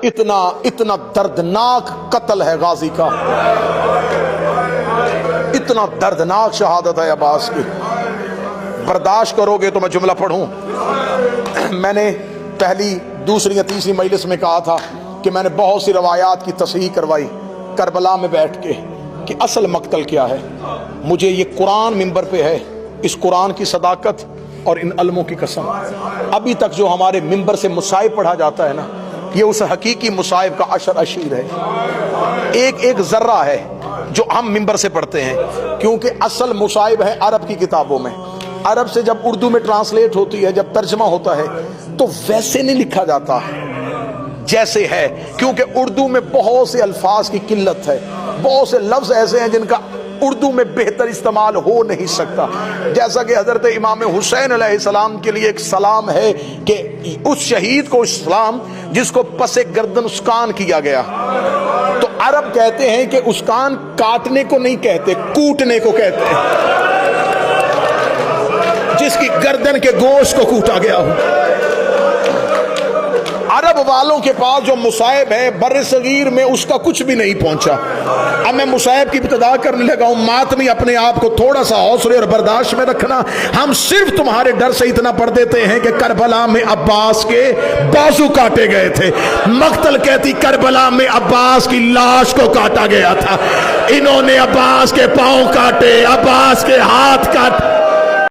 इतना इतना दर्दनाक कत्ल है गाजी का, इतना दर्दनाक शहादत है अब्बास की। बर्दाश्त करोगे तो मैं जुमला पढ़ूं। मैंने पहली दूसरी या तीसरी मजलिस में कहा था कि मैंने बहुत सी रवायात की तस्हीह करवाई करबला में बैठ के कि असल मक्तल क्या है। मुझे ये कुरान मिंबर पे है, इस कुरान की सदाकत और इन अलमों की कसम, अभी तक जो हमारे मिंबर से मुसाइब पढ़ा जाता है ना, ये उस हकीकी मुसाइब का अशर अशीर है, एक एक जर्रा है जो हम मिंबर से पढ़ते हैं। क्योंकि असल मुसाइब है अरब की किताबों में, अरब से जब उर्दू में ट्रांसलेट होती है, जब तर्जमा होता है तो वैसे नहीं लिखा जाता जैसे है, क्योंकि उर्दू में बहुत से अल्फाज की किल्लत है, बहुत से लफ्ज ऐसे हैं जिनका उर्दू में बेहतर इस्तेमाल हो नहीं सकता। जैसा कि हजरत इमाम हुसैन अलैहिस्सलाम के लिए एक सलाम है कि उस शहीद को सलाम जिसको पसे गर्दन उसकान किया गया। तो अरब कहते हैं कि उसकान काटने को नहीं कहते, कूटने को कहते हैं, जिसकी गर्दन के गोश्त को कूटा गया हो। अरब वालों के पास जो मुसाइब है बर्रे सगीर में उसका कुछ भी नहीं पहुंचा। अब मैं मुसाइब की इब्तिदा करने लगा हूं। मातमी अपने आप को थोड़ा सा हौसले और बर्दाश्त में रखना। हम सिर्फ तुम्हारे डर से इतना पढ़ देते हैं कि करबला में अब्बास के बाजू काटे गए थे। मक्तल कहती करबला में अब्बास की लाश को काटा गया था। इन्होंने अब्बास के पांव काटे, अब्बास के हाथ काटे।